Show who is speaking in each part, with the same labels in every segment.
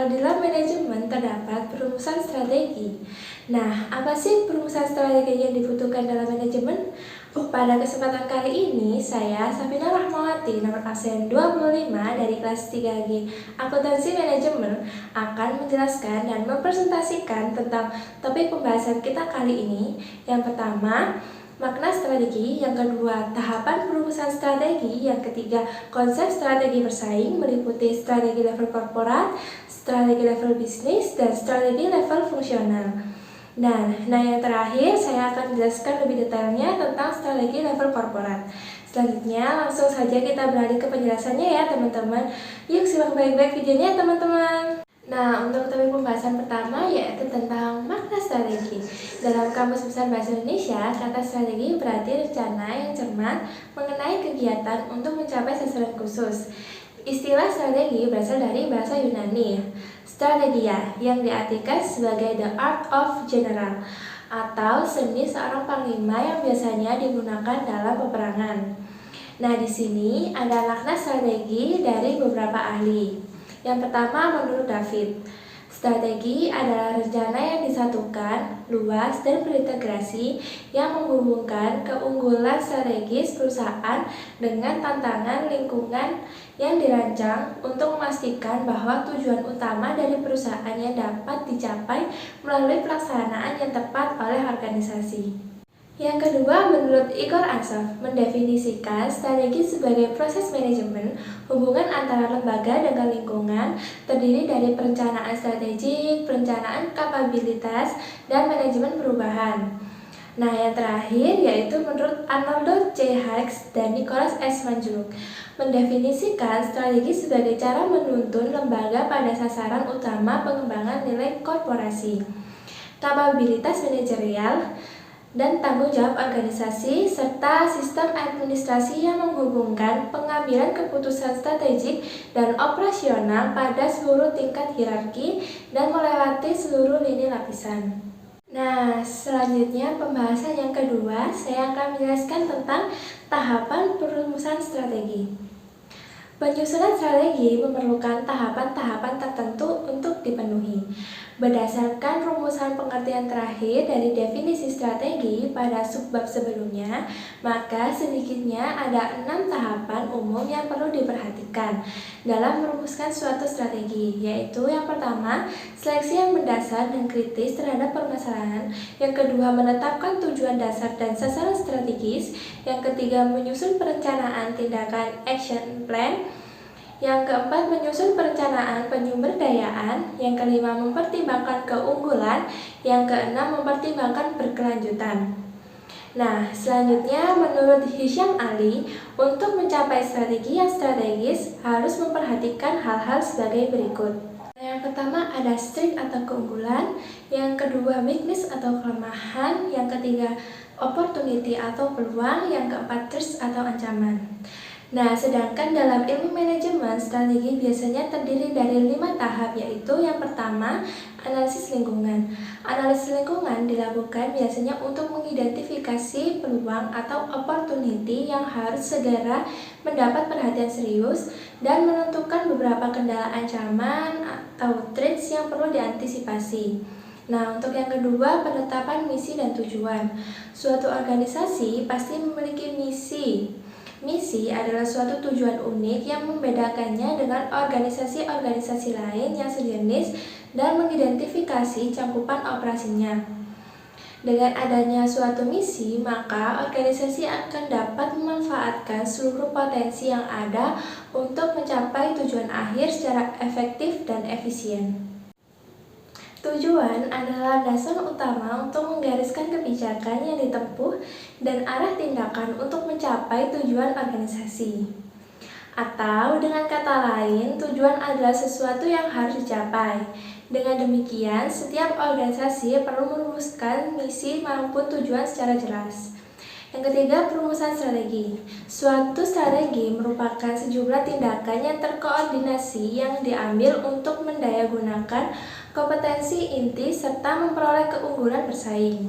Speaker 1: Kalau di dalam manajemen terdapat perumusan strategi. Nah, apa sih perumusan strategi yang dibutuhkan dalam manajemen? Pada kesempatan kali ini, saya Safina Rahmawati, nomor absen 25 dari kelas 3G Akuntansi Manajemen, akan menjelaskan dan mempresentasikan tentang topik pembahasan kita kali ini. Yang pertama, makna strategi. Yang kedua, tahapan perumusan strategi. Yang ketiga, konsep strategi bersaing meliputi strategi level korporat, strategi level bisnis, dan strategi level fungsional. Nah, yang terakhir saya akan menjelaskan lebih detailnya tentang strategi level korporat. Selanjutnya, langsung saja kita beralih ke penjelasannya ya teman-teman. Yuk simak baik-baik videonya teman-teman. Nah, untuk topik pembahasan pertama yaitu tentang makna strategi. Dalam Kamus Besar Bahasa Indonesia, kata strategi berarti rencana yang cermat mengenai kegiatan untuk mencapai sasaran khusus. Istilah strategi berasal dari bahasa Yunani, strategia, yang diartikan sebagai the art of general, atau seni seorang panglima yang biasanya digunakan dalam peperangan. Nah, di sini ada makna strategi dari beberapa ahli. Yang pertama, menurut David, strategi adalah rencana yang disatukan, luas, dan berintegrasi yang menghubungkan keunggulan strategis perusahaan dengan tantangan lingkungan yang dirancang untuk memastikan bahwa tujuan utama dari perusahaannya dapat dicapai melalui pelaksanaan yang tepat oleh organisasi. Yang kedua, menurut Igor Ansov, mendefinisikan strategi sebagai proses manajemen hubungan antara lembaga dengan lingkungan, terdiri dari perencanaan strategik, perencanaan kapabilitas, dan manajemen perubahan. Nah, yang terakhir yaitu menurut Arnoldo C. Hicks dan Nicholas S. Manjuk, mendefinisikan strategi sebagai cara menuntun lembaga pada sasaran utama pengembangan nilai korporasi, kapabilitas manajerial, dan tanggung jawab organisasi, serta sistem administrasi yang menghubungkan pengambilan keputusan strategik dan operasional pada seluruh tingkat hierarki dan melewati seluruh lini lapisan. Nah, selanjutnya pembahasan yang kedua, saya akan menjelaskan tentang tahapan perumusan strategi. Penyusunan strategi memerlukan tahapan-tahapan tertentu untuk dipenuhi. Berdasarkan rumusan pengertian terakhir dari definisi strategi pada subbab sebelumnya, maka sedikitnya ada 6 tahapan umum yang perlu diperhatikan dalam merumuskan suatu strategi, yaitu yang pertama, seleksi yang mendasar dan kritis terhadap permasalahan. Yang kedua, menetapkan tujuan dasar dan sasaran strategis. Yang ketiga, menyusun perencanaan tindakan action plan. Yang keempat, menyusun perencanaan penyumberdayaan. Yang kelima, mempertimbangkan keunggulan. Yang keenam, mempertimbangkan berkelanjutan. Nah, selanjutnya menurut Hisham Ali, untuk mencapai strategi yang strategis harus memperhatikan hal-hal sebagai berikut. Yang pertama ada strength atau keunggulan, yang kedua weakness atau kelemahan, yang ketiga opportunity atau peluang, yang keempat threat atau ancaman. Nah, sedangkan dalam ilmu manajemen, strategi biasanya terdiri dari 5 tahap, yaitu yang pertama, analisis lingkungan. Analisis lingkungan dilakukan biasanya untuk mengidentifikasi peluang atau opportunity yang harus segera mendapat perhatian serius dan menentukan beberapa kendala ancaman atau threats yang perlu diantisipasi. Nah, untuk yang kedua, penetapan misi dan tujuan. Suatu organisasi pasti memiliki misi. Misi adalah suatu tujuan unik yang membedakannya dengan organisasi-organisasi lain yang sejenis dan mengidentifikasi cakupan operasinya. Dengan adanya suatu misi, maka organisasi akan dapat memanfaatkan seluruh potensi yang ada untuk mencapai tujuan akhir secara efektif dan efisien. Tujuan adalah dasar utama untuk menggariskan kebijakan yang ditempuh dan arah tindakan untuk mencapai tujuan organisasi. Atau dengan kata lain, tujuan adalah sesuatu yang harus dicapai. Dengan demikian, setiap organisasi perlu merumuskan misi maupun tujuan secara jelas. Yang ketiga, perumusan strategi. Suatu strategi merupakan sejumlah tindakan yang terkoordinasi yang diambil untuk mendayagunakan kompetensi inti serta memperoleh keunggulan bersaing.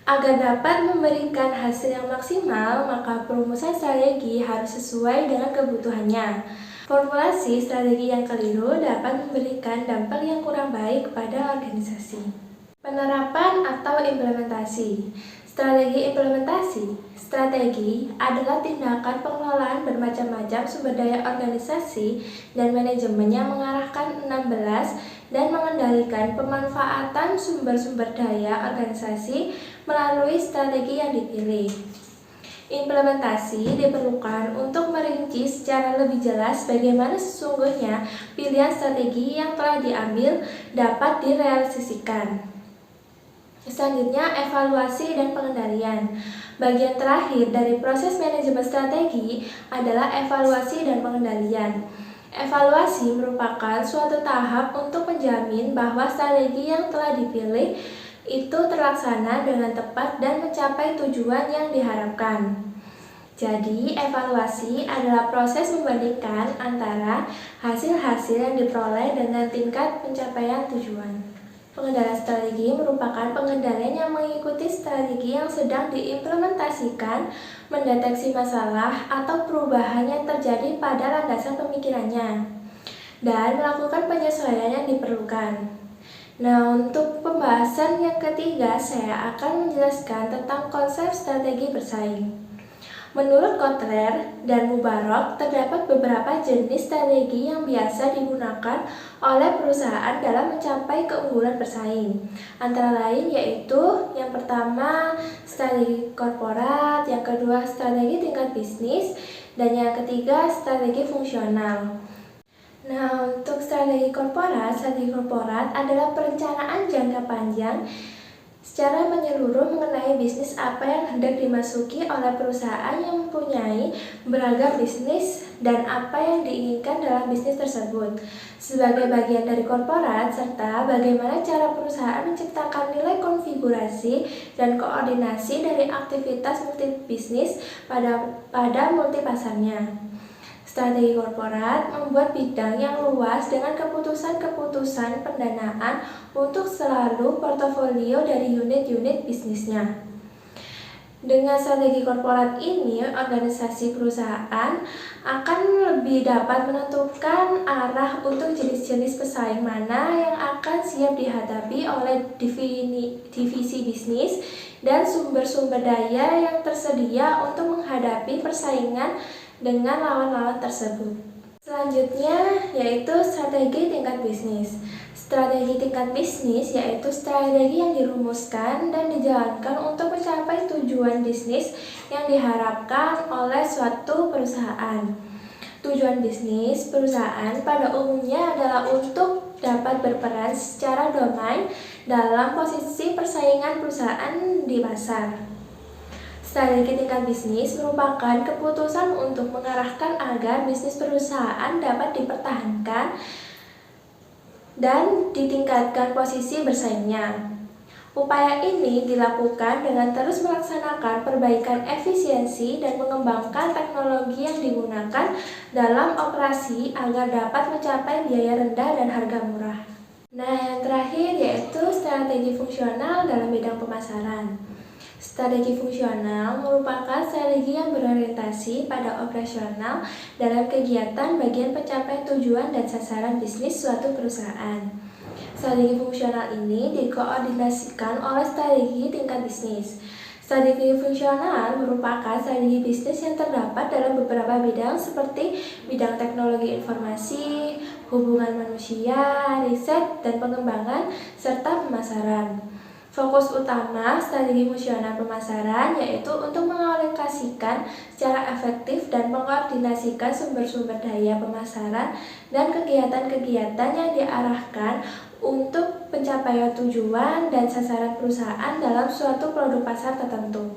Speaker 1: Agar dapat memberikan hasil yang maksimal, maka perumusan strategi harus sesuai dengan kebutuhannya. Formulasi strategi yang keliru dapat memberikan dampak yang kurang baik kepada organisasi. Penerapan atau implementasi. Strategi implementasi. Strategi adalah tindakan pengelolaan bermacam-macam sumber daya organisasi dan manajemennya mengarahkan 16 dan mengendalikan pemanfaatan sumber-sumber daya organisasi melalui strategi yang dipilih. Implementasi diperlukan untuk merinci secara lebih jelas bagaimana sesungguhnya pilihan strategi yang telah diambil dapat direalisasikan. Selanjutnya, evaluasi dan pengendalian. Bagian terakhir dari proses manajemen strategi adalah evaluasi dan pengendalian. Evaluasi merupakan suatu tahap untuk menjamin bahwa strategi yang telah dipilih itu terlaksana dengan tepat dan mencapai tujuan yang diharapkan. Jadi, evaluasi adalah proses membandingkan antara hasil-hasil yang diperoleh dengan tingkat pencapaian tujuan. Pengendalian strategi merupakan pengendalian yang mengikuti strategi yang sedang diimplementasikan, mendeteksi masalah atau perubahan yang terjadi pada landasan pemikirannya, dan melakukan penyesuaian yang diperlukan. Nah, untuk pembahasan yang ketiga, saya akan menjelaskan tentang konsep strategi bersaing. Menurut Kotler dan Mubarak, terdapat beberapa jenis strategi yang biasa digunakan oleh perusahaan dalam mencapai keunggulan bersaing. Antara lain yaitu yang pertama, strategi korporat, yang kedua, strategi tingkat bisnis, dan yang ketiga, strategi fungsional. Nah, untuk strategi korporat adalah perencanaan jangka panjang secara menyeluruh mengenai bisnis apa yang hendak dimasuki oleh perusahaan yang mempunyai beragam bisnis dan apa yang diinginkan dalam bisnis tersebut sebagai bagian dari korporat, serta bagaimana cara perusahaan menciptakan nilai konfigurasi dan koordinasi dari aktivitas multibisnis pada multipasarnya. Strategi korporat membuat bidang yang luas dengan keputusan-keputusan pendanaan untuk selalu portofolio dari unit-unit bisnisnya. Dengan strategi korporat ini, organisasi perusahaan akan lebih dapat menentukan arah untuk jenis-jenis pesaing mana yang akan siap dihadapi oleh divisi bisnis dan sumber-sumber daya yang tersedia untuk menghadapi persaingan dengan lawan-lawan tersebut. Selanjutnya yaitu strategi tingkat bisnis. Strategi tingkat bisnis yaitu strategi yang dirumuskan dan dijalankan untuk mencapai tujuan bisnis yang diharapkan oleh suatu perusahaan. Tujuan bisnis perusahaan pada umumnya adalah untuk dapat berperan secara domain dalam posisi persaingan perusahaan di pasar. Strategi tingkat bisnis merupakan keputusan untuk mengarahkan agar bisnis perusahaan dapat dipertahankan dan ditingkatkan posisi bersaingnya. Upaya ini dilakukan dengan terus melaksanakan perbaikan efisiensi dan mengembangkan teknologi yang digunakan dalam operasi agar dapat mencapai biaya rendah dan harga murah. Nah, yang terakhir yaitu strategi fungsional dalam bidang pemasaran. Strategi fungsional merupakan strategi yang berorientasi pada operasional dalam kegiatan bagian pencapaian tujuan dan sasaran bisnis suatu perusahaan. Strategi fungsional ini dikoordinasikan oleh strategi tingkat bisnis. Strategi fungsional merupakan strategi bisnis yang terdapat dalam beberapa bidang seperti bidang teknologi informasi, hubungan manusia, riset dan pengembangan, serta pemasaran. Fokus utama strategi fungsional pemasaran yaitu untuk mengalokasikan secara efektif dan mengkoordinasikan sumber-sumber daya pemasaran dan kegiatan-kegiatan yang diarahkan untuk pencapaian tujuan dan sasaran perusahaan dalam suatu produk pasar tertentu.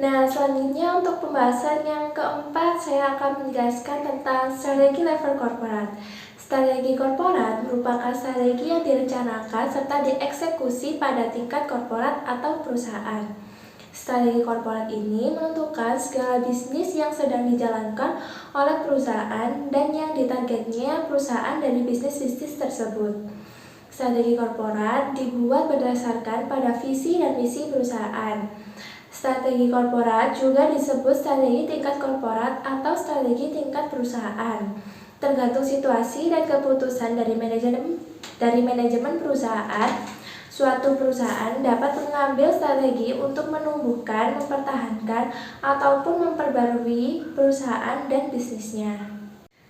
Speaker 1: Nah, selanjutnya untuk pembahasan yang keempat, saya akan menjelaskan tentang strategi level korporat. Strategi korporat merupakan strategi yang direncanakan serta dieksekusi pada tingkat korporat atau perusahaan. Strategi korporat ini menentukan segala bisnis yang sedang dijalankan oleh perusahaan dan yang ditargetnya perusahaan dari bisnis-bisnis tersebut. Strategi korporat dibuat berdasarkan pada visi dan misi perusahaan. Strategi korporat juga disebut strategi tingkat korporat atau strategi tingkat perusahaan. Tergantung situasi dan keputusan dari manajemen perusahaan, suatu perusahaan dapat mengambil strategi untuk menumbuhkan, mempertahankan, ataupun memperbarui perusahaan dan bisnisnya.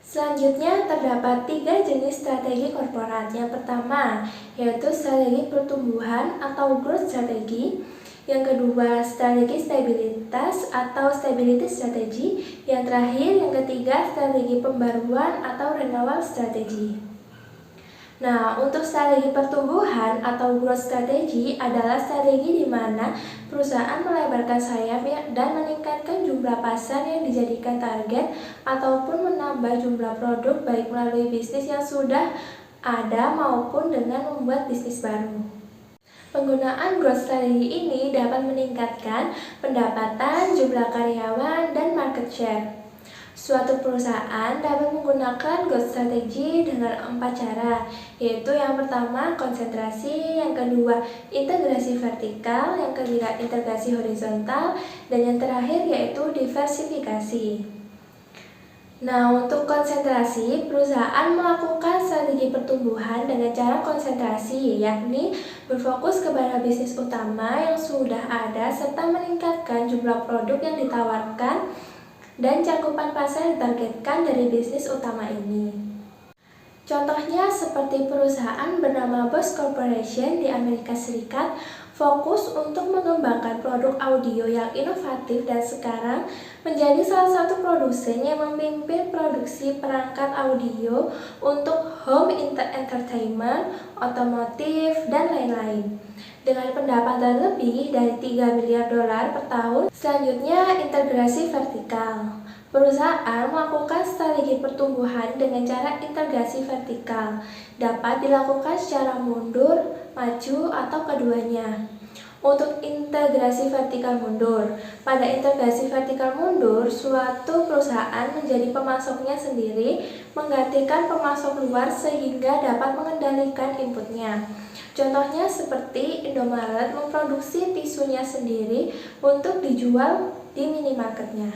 Speaker 1: Selanjutnya terdapat 3 jenis strategi korporat. Yang pertama yaitu strategi pertumbuhan atau growth strategy. Yang kedua strategi stabilitas atau stability strategy. Yang terakhir yang ketiga strategi pembaruan atau renewal strategy. Nah, untuk strategi pertumbuhan atau growth strategy adalah strategi di mana perusahaan melebarkan sayap dan meningkatkan jumlah pasar yang dijadikan target ataupun menambah jumlah produk baik melalui bisnis yang sudah ada maupun dengan membuat bisnis baru. Penggunaan growth strategy ini dapat meningkatkan pendapatan, jumlah karyawan, dan market share. Suatu perusahaan dapat menggunakan growth strategy dengan 4 cara, yaitu yang pertama konsentrasi, yang kedua integrasi vertikal, yang ketiga integrasi horizontal, dan yang terakhir yaitu diversifikasi. Nah, untuk konsentrasi, perusahaan melakukan strategi pertumbuhan dengan cara konsentrasi, yakni berfokus kepada bisnis utama yang sudah ada serta meningkatkan jumlah produk yang ditawarkan dan cakupan pasar yang ditargetkan dari bisnis utama ini. Contohnya seperti perusahaan bernama Bosch Corporation di Amerika Serikat fokus untuk mengembangkan produk audio yang inovatif dan sekarang menjadi salah satu produsen yang memimpin produksi perangkat audio untuk home entertainment, otomotif, dan lain-lain. Dengan pendapatan lebih dari 3 miliar dolar per tahun. Selanjutnya, integrasi vertikal. Perusahaan melakukan strategi pertumbuhan dengan cara integrasi vertikal. Dapat dilakukan secara mundur, maju, atau keduanya. Untuk integrasi vertikal mundur, pada integrasi vertikal mundur, suatu perusahaan menjadi pemasoknya sendiri, menggantikan pemasok luar sehingga dapat mengendalikan inputnya. Contohnya seperti Indomaret memproduksi tisunya sendiri untuk dijual di minimarketnya.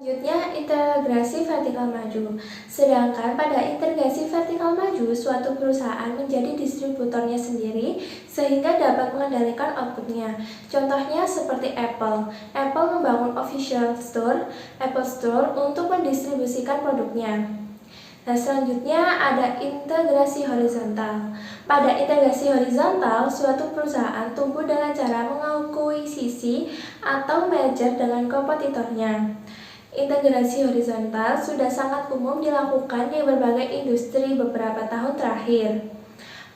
Speaker 1: Selanjutnya, integrasi vertikal maju. Sedangkan pada integrasi vertikal maju, suatu perusahaan menjadi distributornya sendiri sehingga dapat mengendalikan outputnya. Contohnya seperti Apple. Apple membangun official store, Apple Store, untuk mendistribusikan produknya. Nah, selanjutnya ada integrasi horizontal. Pada integrasi horizontal, suatu perusahaan tumbuh dengan cara mengakuisisi atau merger dengan kompetitornya. Integrasi horizontal sudah sangat umum dilakukan di berbagai industri beberapa tahun terakhir,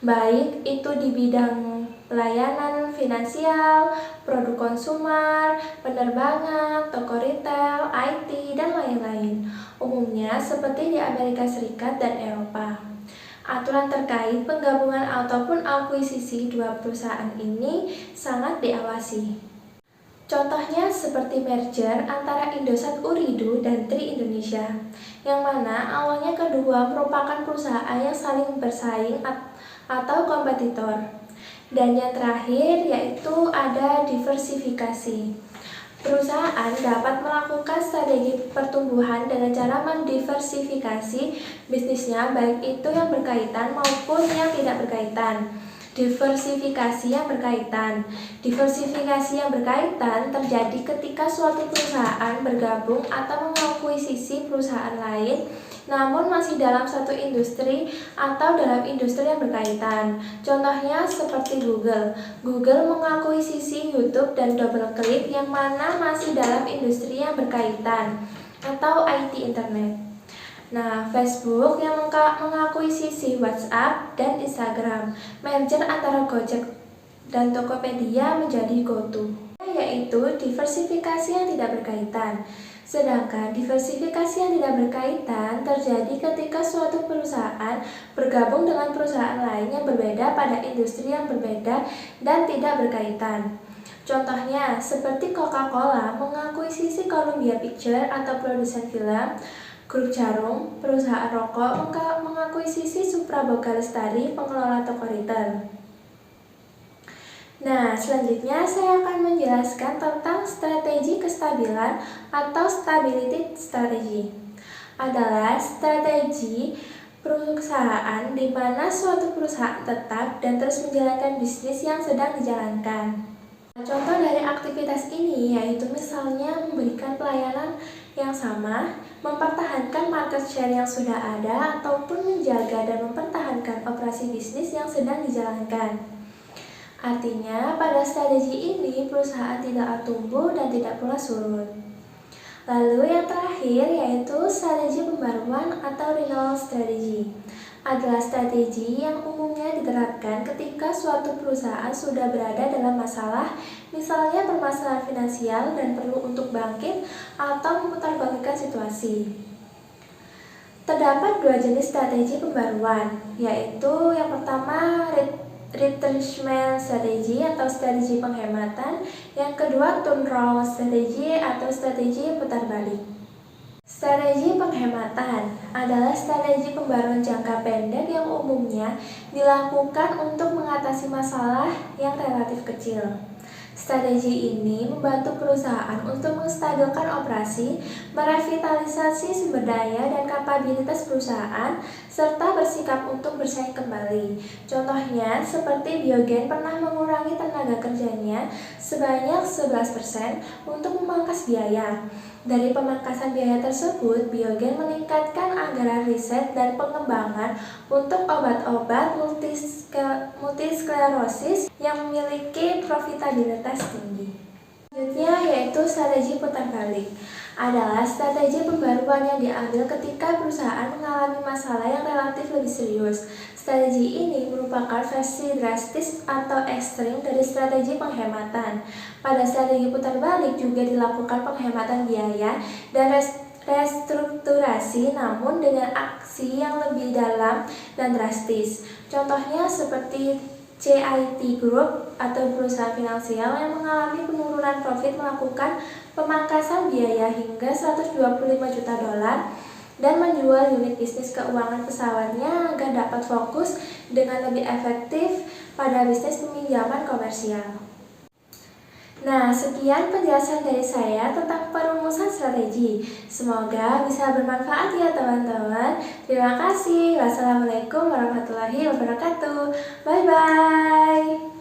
Speaker 1: baik itu di bidang pelayanan finansial, produk konsumer, penerbangan, toko retail, IT, dan lain-lain. Umumnya seperti di Amerika Serikat dan Eropa. Aturan terkait penggabungan ataupun akuisisi dua perusahaan ini sangat diawasi. Contohnya seperti merger antara Indosat Ooredoo dan Tri Indonesia, yang mana awalnya kedua merupakan perusahaan yang saling bersaing atau kompetitor. Dan yang terakhir yaitu ada diversifikasi. Perusahaan dapat melakukan strategi pertumbuhan dengan cara mendiversifikasi bisnisnya, baik itu yang berkaitan maupun yang tidak berkaitan. Diversifikasi yang berkaitan. Diversifikasi yang berkaitan terjadi ketika suatu perusahaan bergabung atau mengakuisisi perusahaan lain, namun masih dalam satu industri atau dalam industri yang berkaitan. Contohnya seperti Google. Google mengakuisisi YouTube dan DoubleClick yang mana masih dalam industri yang berkaitan atau IT internet. Nah, Facebook yang mengakuisisi WhatsApp dan Instagram, merger antara Gojek dan Tokopedia menjadi GoTo, yaitu diversifikasi yang tidak berkaitan. Sedangkan diversifikasi yang tidak berkaitan terjadi ketika suatu perusahaan bergabung dengan perusahaan lain yang berbeda pada industri yang berbeda dan tidak berkaitan. Contohnya, seperti Coca-Cola mengakuisisi Columbia Pictures atau produsen film, Grup Jarum, perusahaan rokok, mengakuisisi Supra Boga Lestari, pengelola toko retail. Nah, selanjutnya saya akan menjelaskan tentang strategi kestabilan atau stability strategy. Adalah strategi perusahaan di mana suatu perusahaan tetap dan terus menjalankan bisnis yang sedang dijalankan. Contoh dari aktivitas ini yaitu misalnya memberikan pelayanan yang sama, mempertahankan market share yang sudah ada, ataupun menjaga dan mempertahankan operasi bisnis yang sedang dijalankan. Artinya, pada strategi ini perusahaan tidak tumbuh dan tidak pula surut. Lalu yang terakhir yaitu strategi pembaruan atau renewal strategy. Adalah strategi yang umumnya diterapkan ketika suatu perusahaan sudah berada dalam masalah, misalnya permasalahan finansial dan perlu untuk bangkit atau memutarbalikkan situasi. Terdapat dua jenis strategi pembaruan, yaitu yang pertama retrenchment strategy atau strategi penghematan, yang kedua turnaround strategy atau strategi putar balik. Strategi penghematan adalah strategi pembaruan jangka pendek yang umumnya dilakukan untuk mengatasi masalah yang relatif kecil. Strategi ini membantu perusahaan untuk menstabilkan operasi, merevitalisasi sumber daya dan kapabilitas perusahaan, serta bersikap untuk bersaing kembali. Contohnya, seperti Biogen pernah mengurangi tenaga kerjanya sebanyak 11% untuk memangkas biaya. Dari pemangkasan biaya tersebut, Biogen meningkatkan anggaran riset dan pengembangan untuk obat-obat multisklerosis yang memiliki profitabilitas tinggi. Selanjutnya yaitu strategi putar balik. Adalah strategi pembaruan yang diambil ketika perusahaan mengalami masalah yang relatif lebih serius. Strategi ini merupakan versi drastis atau ekstrim dari strategi penghematan. Pada strategi putar balik juga dilakukan penghematan biaya dan restrukturasi, namun dengan aksi yang lebih dalam dan drastis. Contohnya seperti CIT Group atau perusahaan finansial yang mengalami penurunan profit melakukan pemangkasan biaya hingga 125 juta dolar dan menjual unit bisnis keuangan pesawatnya agar dapat fokus dengan lebih efektif pada bisnis peminjaman komersial. Nah, sekian penjelasan dari saya tentang perumusan strategi. Semoga bisa bermanfaat ya teman-teman. Terima kasih. Wassalamualaikum warahmatullahi wabarakatuh. Bye-bye.